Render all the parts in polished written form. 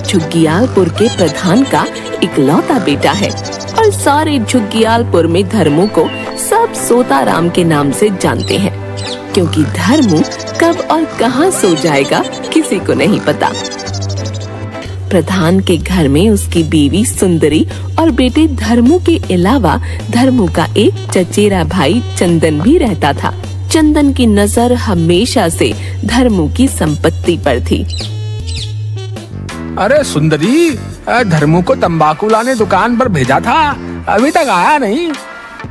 झुग्गियालपुर के प्रधान का इकलौता बेटा है और सारे झुग्गियालपुर में धर्मू को सब सोताराम के नाम से जानते हैं, क्योंकि धर्मू कब और कहां सो जाएगा किसी को नहीं पता। प्रधान के घर में उसकी बीवी सुंदरी और बेटे धर्मू के अलावा धर्मू का एक चचेरा भाई चंदन भी रहता था। चंदन की नजर हमेशा से धर्मू की संपत्ति पर थी। अरे सुंदरी, धर्मू को तंबाकू लाने दुकान पर भेजा था, अभी तक आया नहीं,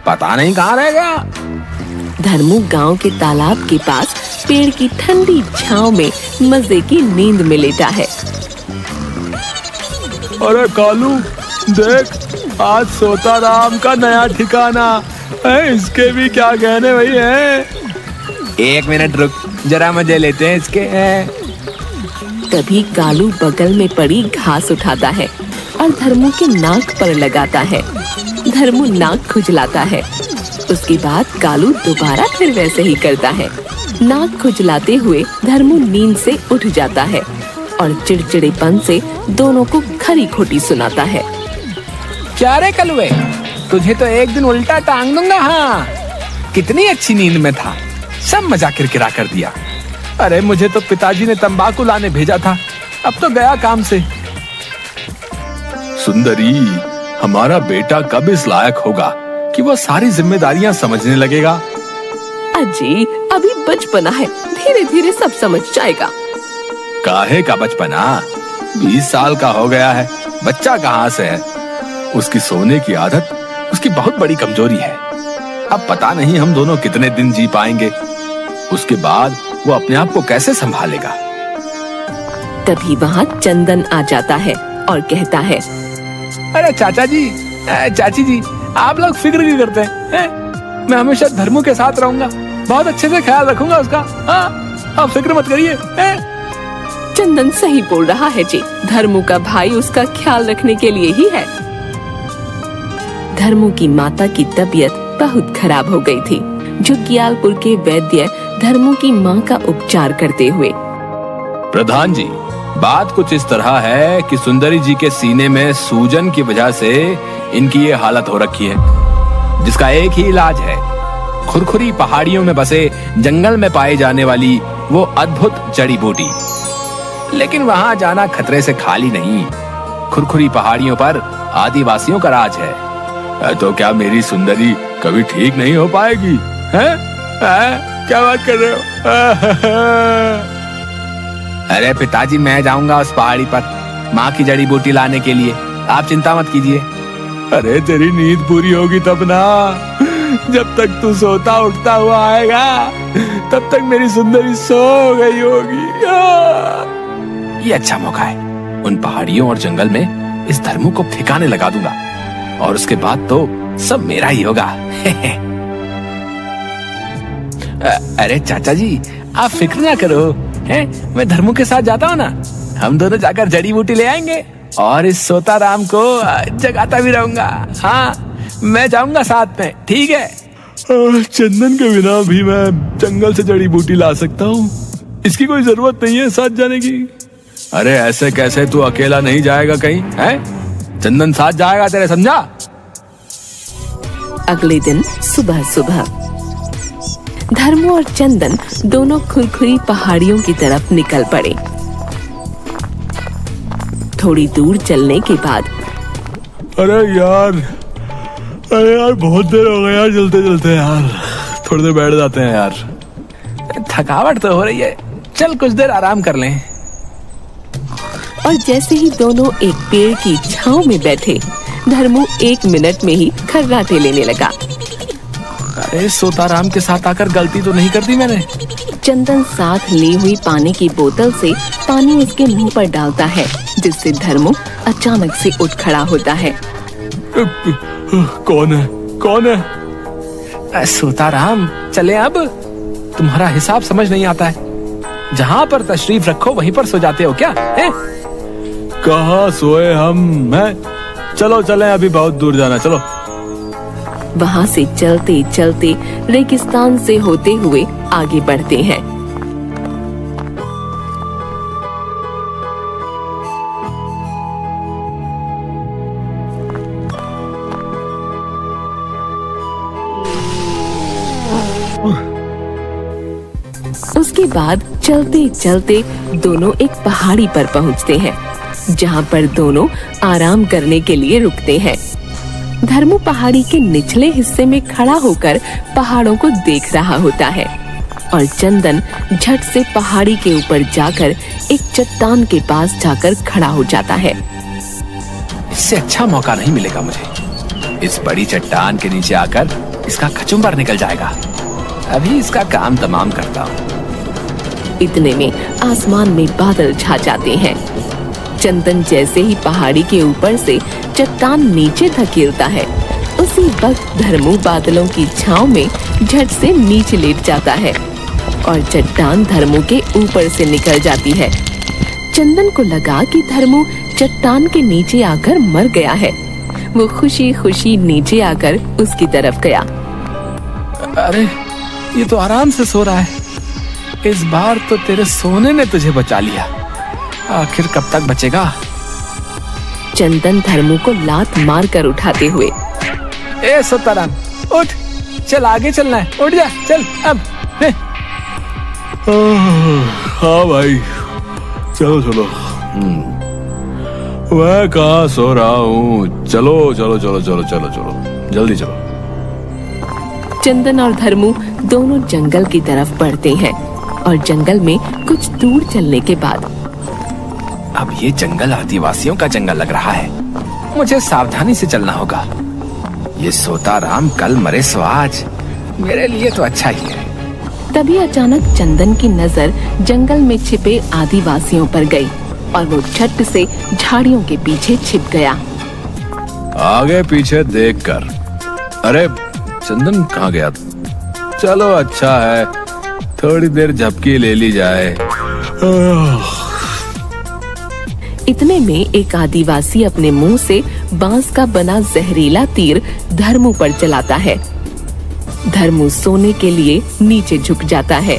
पता नहीं कहाँ रह गया। धर्मू गांव के तालाब के पास पेड़ की ठंडी छांव में मजे की नींद में लेटा है। अरे कालू देख, आज सोताराम का नया ठिकाना है, इसके भी क्या कहने भाई है। एक मिनट रुक, जरा मजे लेते हैं इसके। तभी कालू बगल में पड़ी घास उठाता है और धर्मू के नाक पर लगाता है। धर्मू नाक खुजलाता है। उसके बाद कालू दोबारा फिर वैसे ही करता है। नाक खुजलाते हुए धर्मू नींद से उठ जाता है और चिड़चिड़ेपन से दोनों को खरी खोटी सुनाता है। क्या रे कलुए, तुझे तो एक दिन उल्टा टांग दूंगा। हाँ, कितनी अच्छी नींद में था, सब मजा किरकिरा कर दिया। अरे मुझे तो पिताजी ने तंबाकू लाने भेजा था, अब तो गया काम से। सुंदरी, हमारा बेटा कब इस लायक होगा कि वो सारी जिम्मेदारियां समझने लगेगा? अजी, अभी बचपना है, धीरे धीरे सब समझ जाएगा। काहे का बचपना, 20 साल का हो गया है, बच्चा कहाँ से है। उसकी सोने की आदत उसकी बहुत बड़ी कमजोरी है। अब पता नहीं हम दोनों कितने दिन जी पाएंगे, उसके बाद वो अपने आप को कैसे संभालेगा। तभी वहाँ चंदन आ जाता है और कहता है, अरे चाचा जी, चाची जी, आप लोग फिक्र क्यों करते हैं? मैं हमेशा धर्मू के साथ रहूंगा, बहुत अच्छे से ख्याल रखूंगा उसका। हाँ, आप फिक्र मत करिए। चंदन सही बोल रहा है जी, धर्मू का भाई उसका ख्याल रखने के लिए ही है। धर्मू की माता की तबीयत बहुत खराब हो गई थी। झुग्गियालपुर के वैद्य धर्मू की मां का उपचार करते हुए, प्रधान जी, बात कुछ इस तरह है कि सुंदरी जी के सीने में सूजन की वजह से इनकी ये हालत हो रखी है, जिसका एक ही इलाज है, खुरखुरी पहाड़ियों में बसे जंगल में पाई जाने वाली वो अद्भुत जड़ी बूटी। लेकिन वहां जाना खतरे से खाली नहीं। खुरखुरी पहाड़ियों पर आदिवासियों का राज है। तो क्या मेरी सुंदरी कभी ठीक नहीं हो पाएगी? हैं? क्या बात कर रहे हो? अरे पिताजी, मैं जाऊंगा उस पहाड़ी पर माँ की जड़ी बूटी लाने के लिए, आप चिंता मत कीजिए। अरे तेरी नींद पूरी होगी तब ना, जब तक तू सोता उठता हुआ आएगा तब तक मेरी सुंदरी सो गई होगी। ये अच्छा मौका है, उन पहाड़ियों और जंगल में इस धर्मू को ठिकाने लगा दूंगा और उसके बाद तो सब मेरा ही होगा। अरे चाचा जी, आप फिक्र ना करो, हैं? मैं धर्मू के साथ जाता हूँ ना, हम दोनों जाकर जड़ी बूटी ले आएंगे और इस सोताराम को जगाता भी रहूंगा। हाँ, मैं जाऊंगा साथ में, ठीक है? चंदन के बिना भी मैं जंगल से जड़ी बूटी ला सकता हूँ, इसकी कोई जरूरत नहीं है साथ जाने की। अरे ऐसे कैसे, तू अकेला नहीं जाएगा कहीं, हैं? चंदन साथ जाएगा तेरे, समझा? अगले दिन सुबह सुबह धर्मू और चंदन दोनों खुरखुरी पहाड़ियों की तरफ निकल पड़े। थोड़ी दूर चलने के बाद, अरे यार बहुत देर हो गया यार, चलते चलते यार, थोड़ी देर बैठ जाते हैं यार, थकावट तो हो रही है, चल कुछ देर आराम कर लें। और जैसे ही दोनों एक पेड़ की छांव में बैठे, धर्मू 1 मिनट में ही खर्राटे लेने लगा। अरे सोताराम के साथ आकर गलती तो नहीं कर दी मैंने? चंदन साथ ली हुई पानी की बोतल से पानी उसके मुंह पर डालता है, जिससे धर्मू अचानक से उठ खड़ा होता है। कौन है? कौन है? सोताराम, चले अब? तुम्हारा हिसाब समझ नहीं आता है, जहाँ पर तशरीफ रखो वहीं पर सो जाते हो क्या? कहाँ सोए हम? चलो चलें, अभी बहुत दूर जाना, चलो। वहाँ से चलते चलते रेगिस्तान से होते हुए आगे बढ़ते हैं। बाद चलते चलते दोनों एक पहाड़ी पर पहुंचते हैं, जहां पर दोनों आराम करने के लिए रुकते हैं। धर्मू पहाड़ी के निचले हिस्से में खड़ा होकर पहाड़ों को देख रहा होता है और चंदन झट से पहाड़ी के ऊपर जाकर एक चट्टान के पास जाकर खड़ा हो जाता है। इससे अच्छा मौका नहीं मिलेगा मुझे। इस बड़ी चट्टान के नीचे आकर इसका कचुम्बर निकल जाएगा। अभी इसका काम तमाम करता हूँ। इतने में आसमान में बादल छा जाते हैं। चंदन जैसे ही पहाड़ी के ऊपर से चट्टान नीचे धकेलता है, उसी वक्त धर्मू बादलों की छांव में झट से नीचे लेट जाता है और चट्टान धर्मू के ऊपर से निकल जाती है। चंदन को लगा कि धर्मू चट्टान के नीचे आकर मर गया है। वो खुशी खुशी नीचे आकर उसकी तरफ गया। अरे ये तो आराम से सो रहा है। इस बार तो तेरे सोने ने तुझे बचा लिया। आखिर कब तक बचेगा? चंदन धर्मू को लात मार कर उठाते हुए, ए सोताराम, उठ, चल आगे चलना है, उठ जा, चल अब। हाँ भाई, चलो चलो। मैं कहाँ सो रहा हूँ, चलो चलो चलो चलो चलो चलो, जल्दी चलो। चंदन और धर्मू दोनों जंगल की तरफ बढ़ते हैं और जंगल में कुछ दूर चलने के बाद, अब ये जंगल आदिवासियों का जंगल लग रहा है। मुझे सावधानी से चलना होगा। ये सोताराम कल मरे सो आज, मेरे लिए तो अच्छा ही है। तभी अचानक चंदन की नजर जंगल में छिपे आदिवासियों पर गई और वो झट से झाड़ियों के पीछे छिप गया। आगे पीछे देखकर, अरे चंदन कहाँ गया? चलो अच्छा है, थोड़ी देर झपकी ले ली जाए। इतने में एक आदिवासी अपने मुंह से बांस का बना जहरीला तीर धर्मू पर चलाता है। धर्मू सोने के लिए नीचे झुक जाता है,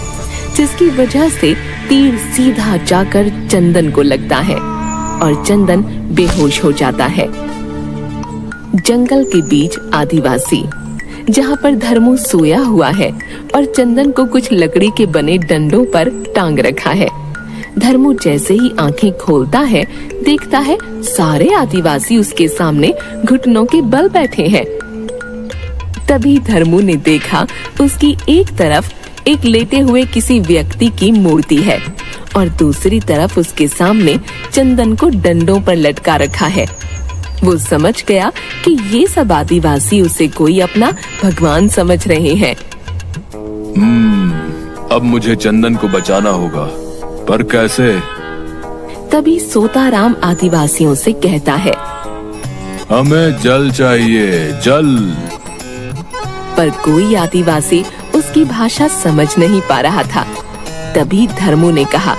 जिसकी वजह से तीर सीधा जाकर चंदन को लगता है और चंदन बेहोश हो जाता है। जंगल के बीच आदिवासी, जहाँ पर धर्मू सोया हुआ है और चंदन को कुछ लकड़ी के बने डंडों पर टांग रखा है। धर्मू जैसे ही आंखें खोलता है, देखता है सारे आदिवासी उसके सामने घुटनों के बल बैठे हैं। तभी धर्मू ने देखा उसकी एक तरफ एक लेटे हुए किसी व्यक्ति की मूर्ति है और दूसरी तरफ उसके सामने चंदन को डंडों पर लटका रखा है। वो समझ गया कि ये सब आदिवासी उसे कोई अपना भगवान समझ रहे हैं। अब मुझे चंदन को बचाना होगा, पर कैसे? तभी सोताराम आदिवासियों से कहता है, हमें जल चाहिए, जल। पर कोई आदिवासी उसकी भाषा समझ नहीं पा रहा था। तभी धर्मू ने कहा,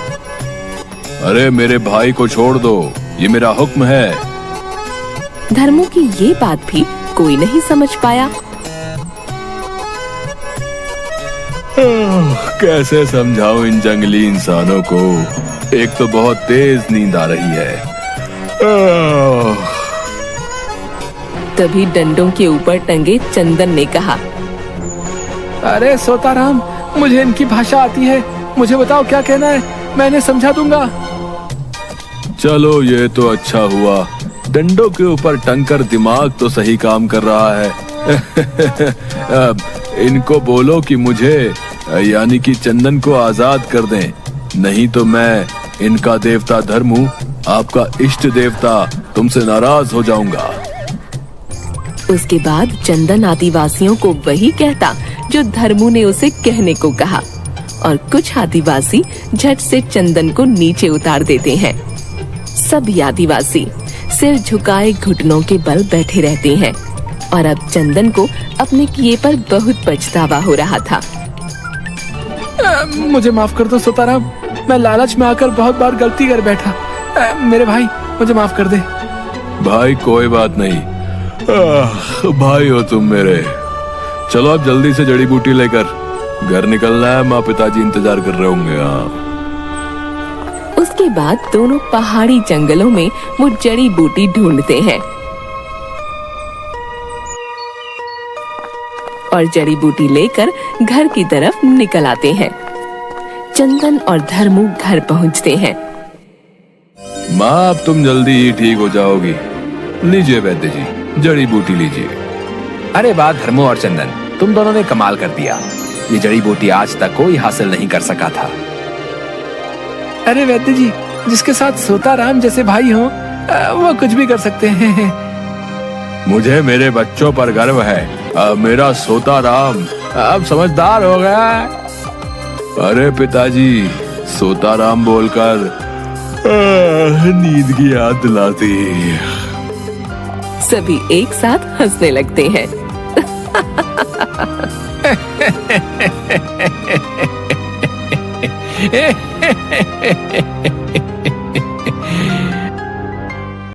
अरे मेरे भाई को छोड़ दो, ये मेरा हुक्म है। धर्मू की ये बात भी कोई नहीं समझ पाया। कैसे समझाऊं इन जंगली इंसानों को, एक तो बहुत तेज नींद आ रही है। तभी डंडों के ऊपर टंगे चंदन ने कहा, अरे सोताराम, मुझे इनकी भाषा आती है, मुझे बताओ क्या कहना है, मैंने समझा दूंगा। चलो ये तो अच्छा हुआ, डंडों के ऊपर टंगकर दिमाग तो सही काम कर रहा है। इनको बोलो कि मुझे यानी कि चंदन को आजाद कर दें, नहीं तो मैं इनका देवता धर्मू, आपका इष्ट देवता, तुमसे नाराज हो जाऊंगा। उसके बाद चंदन आदिवासियों को वही कहता जो धर्मू ने उसे कहने को कहा और कुछ आदिवासी झट से चंदन को नीचे उतार देते हैं। सभी आदिवासी सिर झुकाए घुटनों के बल बैठे रहते हैं और अब चंदन को अपने किए पर बहुत पछतावा हो रहा था। मुझे माफ कर दो सोताराम, मैं लालच में आकर बहुत बार गलती कर बैठा। मेरे भाई, मुझे माफ कर दे। भाई कोई बात नहीं, भाई हो तुम मेरे। चलो अब जल्दी से जड़ी बूटी लेकर घर निकलना है, माँ पिताजी इंतजार कर रहे होंगे। उसके बाद दोनों पहाड़ी जंगलों में वो जड़ी बूटी ढूंढते हैं और जड़ी बूटी लेकर घर की तरफ निकल आते हैं। चंदन और धर्मू घर पहुंचते हैं। माँ, अब तुम जल्दी ही ठीक हो जाओगी। लीजिए वैद्य जी, जड़ी बूटी लीजिए। अरे वाह धर्मो और चंदन, तुम दोनों ने कमाल कर दिया। ये जड़ी बूटी आज तक कोई हासिल नहीं कर सका था। अरे वैद्य जी, जिसके साथ सोताराम जैसे भाई हो, वो कुछ भी कर सकते हैं। मुझे मेरे बच्चों पर गर्व है। मेरा सोताराम अब समझदार हो गया। अरे पिताजी, सोताराम बोलकर नींद की याद दिलाती। सभी एक साथ हंसने लगते हैं।